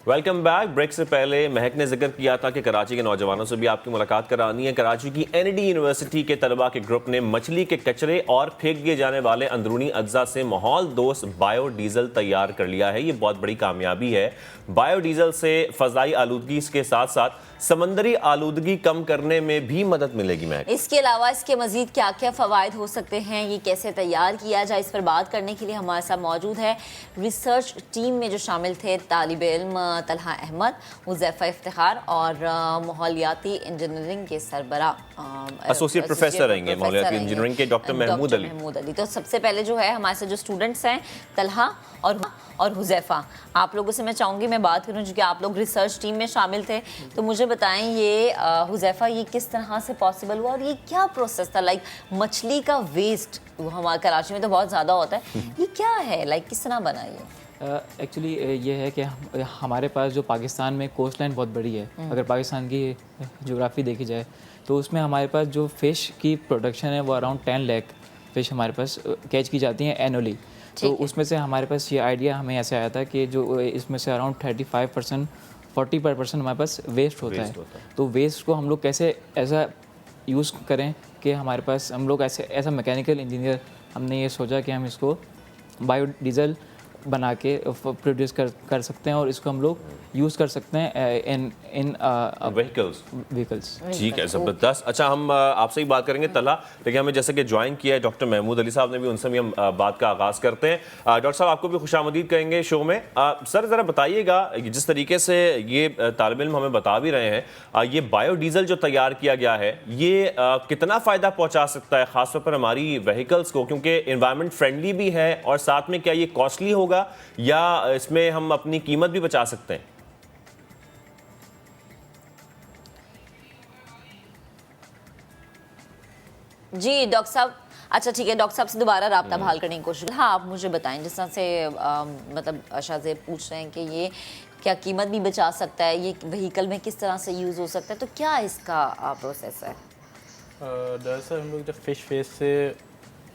Welcome back. Break سے پہلے مہک نے ذکر کیا تھا کہ کراچی کے نوجوانوں سے بھی آپ کی ملاقات کرانی ہے. کراچی کی این ڈی یونیورسٹی کے طلباء کے گروپ نے مچھلی کے کچرے اور پھینک دیے جانے والے اندرونی اجزاء سے ماحول دوست بائیو ڈیزل تیار کر لیا ہے. یہ بہت بڑی کامیابی ہے. بائیو ڈیزل سے فضائی آلودگی کے ساتھ ساتھ سمندری آلودگی کم کرنے میں بھی مدد ملے گی. مہک, اس کے علاوہ اس کے مزید کیا کیا فوائد ہو سکتے ہیں, یہ کیسے تیار کیا جائے, اس پر بات کرنے کے لیے ہمارے ساتھ موجود ہے ریسرچ ٹیم میں جو شامل تھے طالب علم طلحہ احمد, حذیفہ افتخار اور ماحولیاتی انجینئرنگ کے سربراہ ایسوسیٹ پروفیسر رہیں گے ماحولیاتی انجینئرنگ کے ڈاکٹر محمود علی. تو سب سے پہلے جو ہے ہمارے ساتھ جو اسٹوڈنٹس ہیں طلحہ اور حذیفہ, آپ لوگوں سے میں چاہوں گی میں بات کروں چونکہ آپ لوگ ریسرچ ٹیم میں شامل تھے, تو مجھے بتائیں یہ حذیفہ یہ کس طرح سے پاسبل ہوا اور یہ کیا پروسیس تھا؟ لائک مچھلی کا ویسٹ ہمارے کراچی میں تو بہت زیادہ ہوتا ہے, یہ کیا ہے, لائک کس طرح بنا یہ؟ ایکچولی یہ ہے کہ ہمارے پاس جو پاکستان میں کوسٹ لائن بہت بڑی ہے. اگر پاکستان کی جغرافی دیکھی جائے تو اس میں ہمارے پاس جو فش کی پروڈکشن ہے وہ اراؤنڈ 10 لاکھ فش ہمارے پاس کیچ کی جاتی ہیں اینولی. تو اس میں سے ہمارے پاس یہ آئیڈیا ہمیں ایسے آیا تھا کہ جو اس میں سے اراؤنڈ 35% 40% ہمارے پاس ویسٹ ہوتا ہے. تو ویسٹ کو ہم لوگ کیسے ایسا یوز کریں کہ ہمارے پاس ہم لوگ ایسا میکینیکل انجینئر ہم نے یہ سوچا کہ ہم اس کو بایو ڈیزل بنا کے پروڈیوس کر سکتے ہیں اور اس کو ہم لوگ یوز کر سکتے ہیں ان وہیکلز. ٹھیک ہے, زبردست. اچھا, ہم آپ سے ہی بات کریں گے طلحہ, لیکن ہمیں جیسے کہ جوائن کیا ہے ڈاکٹر محمود علی صاحب نے بھی, ان سے بھی ہم بات کا آغاز کرتے ہیں. ڈاکٹر صاحب آپ کو بھی خوش آمدید کہیں گے شو میں. سر ذرا بتائیے گا جس طریقے سے یہ طالب علم ہمیں بتا بھی رہے ہیں, یہ بایو ڈیزل جو تیار کیا گیا ہے یہ کتنا فائدہ پہنچا سکتا ہے خاص طور پر ہماری وہیکلس کو, کیونکہ انوائرمنٹ فرینڈلی بھی ہے, اور ساتھ میں کیا یہ کاسٹلی ہوگا یا اس میں ہم اپنی قیمت بھی بچا سکتے ہیں؟ جی ڈاکٹر صاحب, اچھا ٹھیک ہے, ڈاکٹر صاحب سے دوبارہ رابطہ بحال کرنے کی کوشش. ہاں آپ مجھے بتائیں, جس طرح سے مطلب شاہزیب پوچھ رہے ہیں کہ یہ کیا قیمت بھی بچا سکتا ہے, یہ وہیکل میں کس طرح سے یوز ہو سکتا ہے, تو کیا اس کا پروسیس ہے؟ دراصل ہم لوگ جب فش ویسٹ سے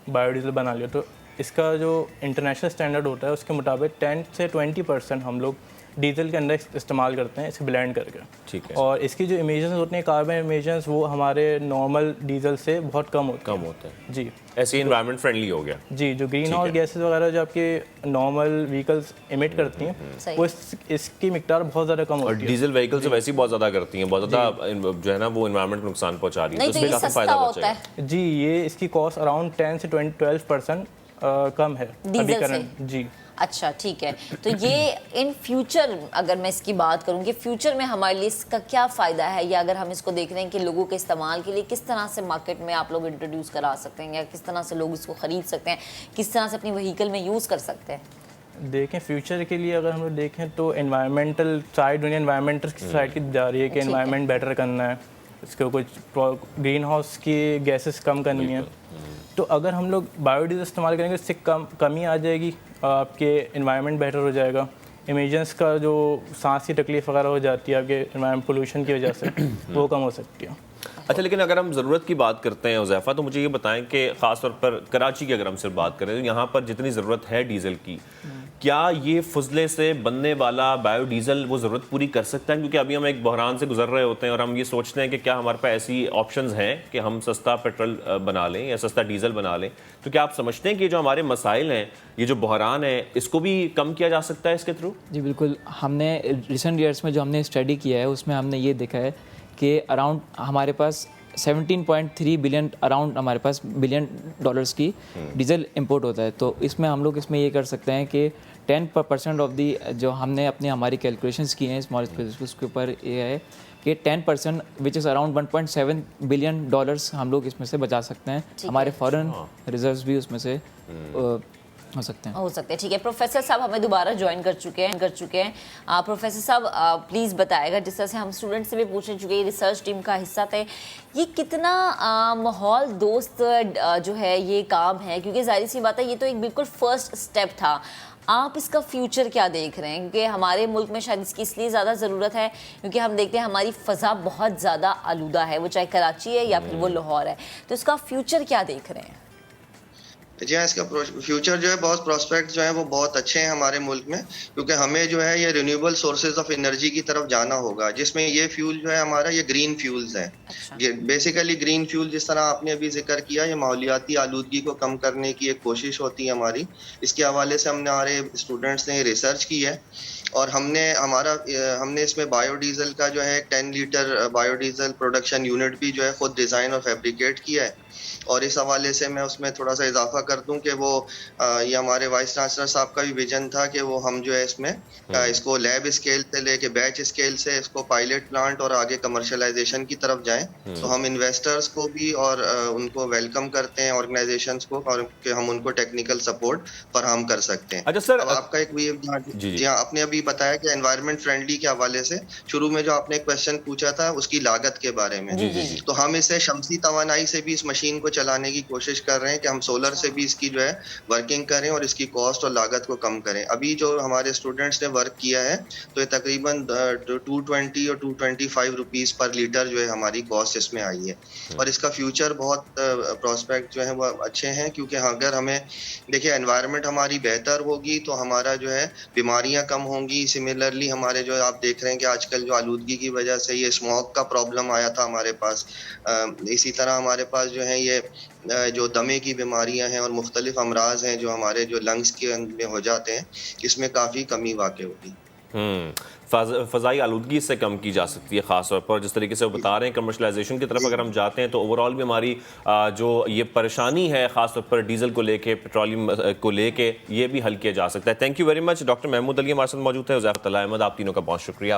بایو ڈیزل بنا لیا تو اس کا جو انٹرنیشنل اسٹینڈرڈ ہوتا ہے اس کے مطابق 10 سے 20% ہم لوگ ڈیزل کے اندر استعمال کرتے ہیں اسے بلینڈ کر کے. ٹھیک ہے. اور اس کی جو امیشنز ہوتے ہیں کاربن امیشنز وہ ہمارے نارمل ڈیزل سے بہت کم ہوتے ہیں. جی ایسے انوائرمنٹ فرینڈلی ہو گیا. جی, جو گرین ہاؤس گیسز وغیرہ جو آپ کے نارمل وہیکلس ایمٹ کرتی ہیں وہ اس کی مقدار بہت زیادہ کم ہوتی ہے. اور ڈیزل وہیکلس ویسے ہی بہت زیادہ کرتی ہیں, بہت زیادہ جو ہے نا وہ انوائرمنٹ کو نقصان پہنچا رہی ہے, تو اس میں کافی فائدہ بچے گا. جی, یہ اس کی کاسٹ اراؤنڈ 10 سے 12% کم ہے ابھی کرنٹ. جی اچھا ٹھیک ہے, تو یہ ان فیوچر اگر میں اس کی بات کروں کہ فیوچر میں ہمارے لیے اس کا کیا فائدہ ہے, یا اگر ہم اس کو دیکھ رہے ہیں کہ لوگوں کے استعمال کے لیے کس طرح سے مارکیٹ میں آپ لوگ انٹروڈیوس کرا سکتے ہیں, یا کس طرح سے لوگ اس کو خرید سکتے ہیں, کس طرح سے اپنی وہیکل میں یوز کر سکتے ہیں؟ دیکھیں فیوچر کے لیے اگر ہم لوگ دیکھیں تو انوائرمنٹل سائڈ, دنیا انوائرمنٹل سائڈ کی جا رہی ہے کہ انوائرمنٹ بیٹر کرنا ہے, اس کو کچھ گرین ہاؤس کی گیسز کم کرنی ہے. تو اگر ہم لوگ بایو ڈیزل استعمال کریں گے اس سے کمی آ جائے گی, آپ کے انوائرمنٹ بیٹر ہو جائے گا, ایمیجنس کا جو سانس کی تکلیف وغیرہ ہو جاتی ہے آپ کے انوائرمنٹ پولوشن کی وجہ سے وہ کم ہو سکتی ہے. اچھا, لیکن اگر ہم ضرورت کی بات کرتے ہیں حذیفہ, تو مجھے یہ بتائیں کہ خاص طور پر کراچی کی اگر ہم صرف بات کریں تو یہاں پر جتنی ضرورت ہے ڈیزل کی, کیا یہ فضلے سے بننے والا بایو ڈیزل وہ ضرورت پوری کر سکتا ہے؟ کیونکہ ابھی ہم ایک بحران سے گزر رہے ہوتے ہیں اور ہم یہ سوچتے ہیں کہ کیا ہمارے پاس ایسی آپشنز ہیں کہ ہم سستا پیٹرول بنا لیں یا سستا ڈیزل بنا لیں. تو کیا آپ سمجھتے ہیں کہ یہ جو ہمارے مسائل ہیں, یہ جو بحران ہے, اس کو بھی کم کیا جا سکتا ہے اس کے تھرو؟ جی بالکل, ہم نے ریسنٹ ایئرس میں جو ہم نے اسٹڈی کیا ہے اس میں ہم نے یہ دیکھا ہے کہ اراؤنڈ ہمارے پاس 17.3 بلین اراؤنڈ ہمارے پاس $بلین کی ڈیزل امپورٹ ہوتا ہے. تو اس میں ہم لوگ اس میں یہ کر سکتے ہیں کہ 10% آف دی جو ہم نے ہماری کیلکولیشنس کی ہیں اسمال اس کے اوپر یہ ہے کہ 10% وچ از اراؤنڈ $1.7 بلین ہم لوگ اس میں سے بچا سکتے ہیں. ہمارے فارن ریزروز بھی اس میں سے ہو سکتے ہیں. ٹھیک ہے, پروفیسر صاحب ہمیں دوبارہ جوائن کر چکے ہیں. پروفیسر صاحب پلیز بتائے گا, جس طرح سے ہم اسٹوڈنٹ سے بھی پوچھنے چکے, یہ ریسرچ ٹیم کا حصہ تھے, یہ کتنا ماحول دوست جو ہے یہ کام ہے, کیونکہ ظاہر سی بات ہے یہ تو ایک بالکل فرسٹ اسٹیپ تھا. آپ اس کا فیوچر کیا دیکھ رہے ہیں؟ کیونکہ ہمارے ملک میں شاید اس کی اس لیے زیادہ ضرورت ہے کیونکہ ہم دیکھتے ہیں ہماری فضا بہت زیادہ آلودہ ہے, وہ چاہے کراچی ہے یا پھر وہ لاہور ہے, تو اس کا فیوچر کیا دیکھ رہے ہیں؟ جی ہاں، اس کا فیوچر جو ہے بہت پراسپیکٹ جو ہے وہ بہت اچھے ہیں ہمارے ملک میں، کیونکہ ہمیں جو ہے یہ رینیویبل سورسز آف انرجی کی طرف جانا ہوگا، جس میں یہ فیول جو ہے ہمارا یہ گرین فیولز ہیں. یہ بیسیکلی گرین فیول جس طرح آپ نے ابھی ذکر کیا، یہ ماحولیاتی آلودگی کو کم کرنے کی ایک کوشش ہوتی ہے ہماری. اس کے حوالے سے ہم نے ہمارے اسٹوڈنٹس نے ریسرچ کی ہے، اور ہم نے اس میں بایو ڈیزل کا جو ہے 10 litre biodiesel production unit بھی جو ہے خود ڈیزائن اور فیبریکیٹ کیا ہے. اور اس حوالے سے میں اس میں تھوڑا سا اضافہ کر دوں کہ وہ یہ ہمارے وائس چانسلر صاحب کا بھی ویژن تھا کہ وہ ہم جو ہے اس میں اس کو لیب اسکیل سے لے کے بیچ اسکیل سے اس کو پائلٹ پلانٹ اور آگے کمرشلائزیشن کی طرف جائیں. تو ہم انویسٹرز کو بھی اور ان کو ویلکم کرتے ہیں آرگنائزیشنز کو، اور کہ ہم ان کو ٹیکنیکل سپورٹ فراہم کر سکتے ہیں. اچھا سر، اب آپ کا ایک جی ہاں، آپ نے ابھی بتایا کہ انوائرمنٹ فرینڈلی کے حوالے سے شروع میں جو آپ نے ایک کوشچن پوچھا تھا اس کی لاگت کے بارے میں، تو ہم اسے شمسی توانائی سے بھی اس مشین کو چلانے کی کوشش کر رہے ہیں کہ ہم سولر سے بھی اس کی جو ہے ورکنگ کریں اور اس کی کاسٹ اور لاگت کو کم کریں. ابھی جو ہمارے اسٹوڈنٹس نے ورک کیا ہے تو یہ تقریباً 220 اور 225 روپیز پر لیٹر جو ہے ہماری کاسٹ اس میں آئی ہے. اور اس کا فیوچر بہت پراسپیکٹ جو ہے وہ اچھے ہیں، کیونکہ اگر ہمیں دیکھیں انوائرمنٹ ہماری بہتر ہوگی تو ہمارا جو ہے بیماریاں کم ہوں گی. سملرلی ہمارے جو آپ دیکھ رہے ہیں کہ آج کل جو آلودگی کی وجہ سے یہ اسموگ کا پرابلم آیا تھا ہمارے پاس، اسی طرح ہمارے پاس جو ہے یہ جو دمے کی بیماریاں ہیں اور مختلف امراض ہیں جو ہمارے جو لنگس کے میں ہو جاتے ہیں، اس میں کافی کمی واقع ہوگی. فضائی آلودگی اس سے کم کی جا سکتی ہے، خاص طور پر جس طریقے سے وہ بتا رہے ہیں کمرشلائزیشن کی طرف اگر ہم جاتے ہیں تو اوورآل بھی ہماری جو یہ پریشانی ہے خاص طور پر ڈیزل کو لے کے، پیٹرولیم کو لے کے، یہ بھی حل کیا جا سکتا ہے. Thank you very much. Doctor Mahmood Ali ہمارے ساتھ موجود ہے، حذیفہ طلحہ احمد، آپ تینوں کا بہت شکریہ.